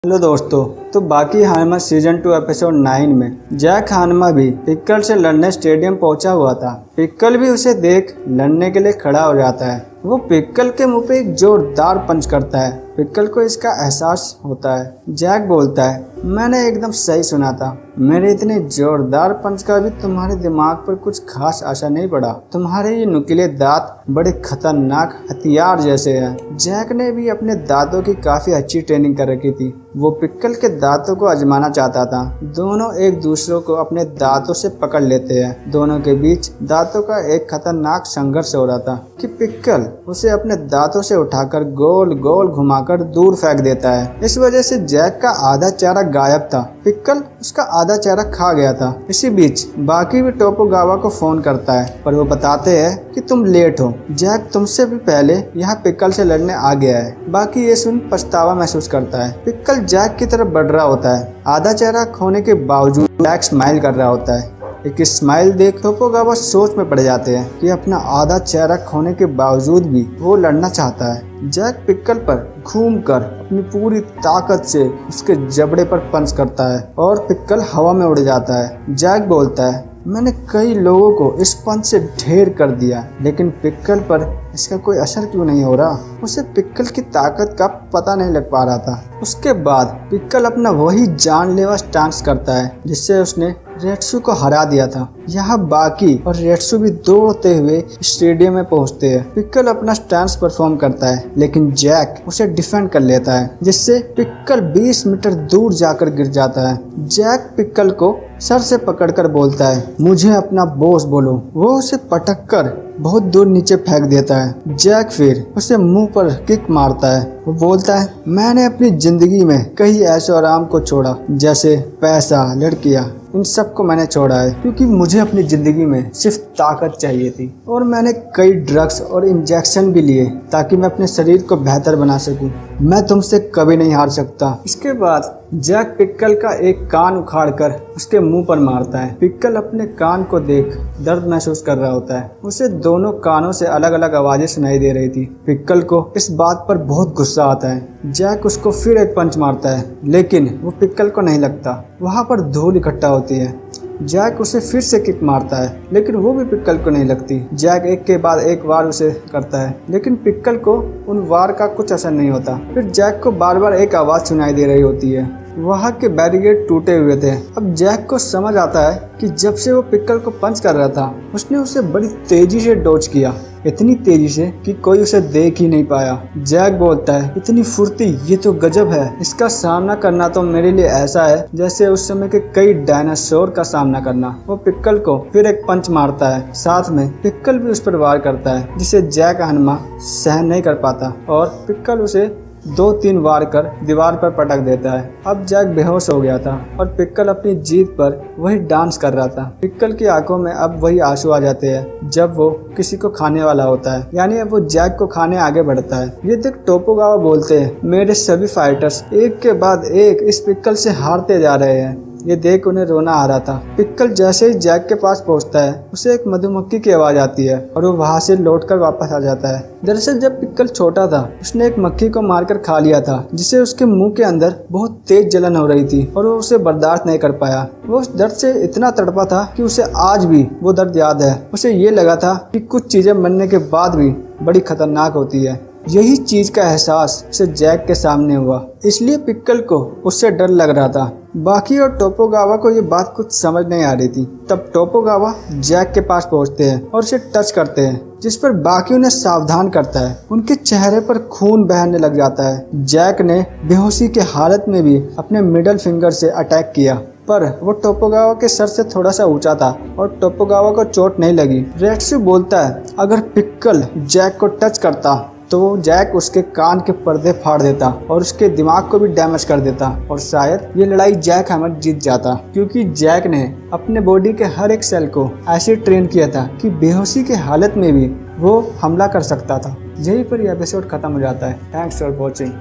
Hello दोस्तों। तो बाकी हानमा सीजन 2 एपिसोड 9 में जैक हानमा भी पिक्कल से लड़ने स्टेडियम पहुंचा हुआ था। पिक्कल भी उसे देख लड़ने के लिए खड़ा हो जाता है। वो पिक्कल के मुंह पे एक जोरदार पंच करता है। पिक्कल को इसका एहसास होता है। जैक बोलता है, मैंने एकदम सही सुना था। मेरे इतने जोरदार पंच का भी तुम्हारे दिमाग पर कुछ खास असर नहीं पड़ा। तुम्हारे ये नुकीले दांत बड़े खतरनाक हथियार जैसे हैं। जैक ने भी अपने दांतों की काफी अच्छी ट्रेनिंग कर रखी थी। वो पिक्कल के दांतों को आजमाना चाहता था। दोनों एक दूसरे को अपने दांतों से पकड़ लेते हैं। दोनों के बीच दांतों का एक खतरनाक संघर्ष हो रहा था कि पिक्कल उसे अपने दांतों से उठाकर गोल गोल घुमाकर दूर फेंक देता है। इस वजह से जैक का आधा चेहरा गायब था। पिक्कल उसका आधा चेहरा खा गया था। इसी बीच बाकी भी टोपोगावा को फोन करता है, पर वो बताते हैं कि तुम लेट हो। जैक तुमसे भी पहले यहाँ पिक्कल से लड़ने आ गया है। बाकी ये सुन पछतावा महसूस करता है। पिक्कल जैक की तरफ बढ़ रहा होता है। आधा चेहरा खोने के बावजूद जैक स्माइल कर रहा होता है। एक स्माइल देख टोपोगावा सोच में पड़ जाते हैं कि अपना आधा चेहरा खोने के बावजूद भी वो लड़ना चाहता है। जैक पिक्कल पर घूमकर अपनी पूरी ताकत से उसके जबड़े पर पंच करता है और पिक्कल हवा में उड़ जाता है। जैक बोलता है, मैंने कई लोगों को इस पंच से ढेर कर दिया, लेकिन पिक्कल पर इसका कोई असर क्यों नहीं हो रहा। उसे पिक्कल की ताकत का पता नहीं लग पा रहा था। उसके बाद पिक्कल अपना वही जानलेवा स्टांस करता है जिससे उसने रेट्सू को हरा दिया था। यहाँ बाकी और रेट्सू भी दौड़ते हुए स्टेडियम में पहुँचते हैं। पिक्कल अपना स्टांस परफॉर्म करता है, लेकिन जैक उसे डिफेंड कर लेता है, जिससे पिक्कल 20 मीटर दूर जाकर गिर जाता है। जैक पिक्कल को सर से पकड़कर बोलता है, मुझे अपना बॉस बोलो। वो उसे पटक कर बहुत दूर नीचे फेंक देता है। जैक फिर उसे मुंह पर किक मारता है। वो बोलता है, मैंने अपनी जिंदगी में कई ऐशो आराम को छोड़ा, जैसे पैसा, लड़कियां, इन सब को मैंने छोड़ा है क्योंकि मुझे अपनी जिंदगी में सिर्फ ताकत चाहिए थी। और मैंने कई ड्रग्स और इंजेक्शन भी लिए ताकि मैं अपने शरीर को बेहतर बना सकूं। मैं तुमसे कभी नहीं हार सकता। इसके बाद जैक पिक्कल का एक कान उखाड़कर उसके मुंह पर मारता है। पिक्कल अपने कान को देख दर्द महसूस कर रहा होता है। उसे दोनों कानों से अलग अलग आवाजें सुनाई दे रही थी। पिक्कल को इस बात पर बहुत गुस्सा आता है। जैक उसको फिर एक पंच मारता है, लेकिन वो पिक्कल को नहीं लगता। वहाँ पर धूल इकट्ठा होती है। जैक उसे फिर से किक मारता है, लेकिन वो भी पिक्कल को नहीं लगती। जैक एक के बाद एक वार उसे करता है, लेकिन पिक्कल को उन वार का कुछ असर नहीं होता। फिर जैक को बार बार एक आवाज़ सुनाई दे रही होती है। वहाँ के बैरिकेड टूटे हुए थे। अब जैक को समझ आता है कि जब से वो पिक्कल को पंच कर रहा था, उसने उसे बड़ी तेजी से डॉज किया, इतनी तेजी से कि कोई उसे देख ही नहीं पाया। जैक बोलता है, इतनी फुर्ती, ये तो गजब है। इसका सामना करना तो मेरे लिए ऐसा है जैसे उस समय के कई डायनासोर का सामना करना। वो पिक्कल को फिर एक पंच मारता है। साथ में पिक्कल भी उस पर वार करता है, जिसे जैक हानमा सहन नहीं कर पाता और पिक्कल उसे 2-3 वार कर दीवार पर पटक देता है। अब जैक बेहोश हो गया था और पिक्कल अपनी जीत पर वही डांस कर रहा था। पिक्कल की आंखों में अब वही आंसू आ जाते हैं जब वो किसी को खाने वाला होता है, यानी अब वो जैक को खाने आगे बढ़ता है। ये देख टोपोगावा बोलते हैं, मेरे सभी फाइटर्स एक के बाद एक इस पिक्कल से हारते जा रहे हैं। ये देख उन्हें रोना आ रहा था। पिक्कल जैसे ही जैक के पास पहुंचता है, उसे एक मधुमक्खी की आवाज आती है और वो वहां से लौटकर वापस आ जाता है। दरअसल जब पिक्कल छोटा था, उसने एक मक्खी को मारकर खा लिया था, जिसे उसके मुंह के अंदर बहुत तेज जलन हो रही थी और वो उसे बर्दाश्त नहीं कर पाया। वो उस दर्द से इतना तड़पा था कि उसे आज भी वो दर्द याद है। उसे ये लगा था कि कुछ चीजें मरने के बाद भी बड़ी खतरनाक होती है। यही चीज का एहसास उसे जैक के सामने हुआ, इसलिए पिक्कल को उससे डर लग रहा था। बाकी और टोपोगावा को ये बात कुछ समझ नहीं आ रही थी। तब टोपोगावा जैक के पास पहुंचते हैं और उसे टच करते हैं, जिस पर बाकी उन्हें सावधान करता है। उनके चेहरे पर खून बहने लग जाता है। जैक ने बेहोशी के हालत में भी अपने मिडल फिंगर से अटैक किया, पर वो टोपोगावा के सर से थोड़ा सा ऊंचा था और टोपोगावा को चोट नहीं लगी। रेट्सू बोलता है, अगर पिक्कल जैक को टच करता तो जैक उसके कान के पर्दे फाड़ देता और उसके दिमाग को भी डैमेज कर देता और शायद ये लड़ाई जैक हामर जीत जाता, क्योंकि जैक ने अपने बॉडी के हर एक सेल को ऐसे ट्रेन किया था कि बेहोशी के हालत में भी वो हमला कर सकता था। यहीं पर यह एपिसोड खत्म हो जाता है। Thanks for watching.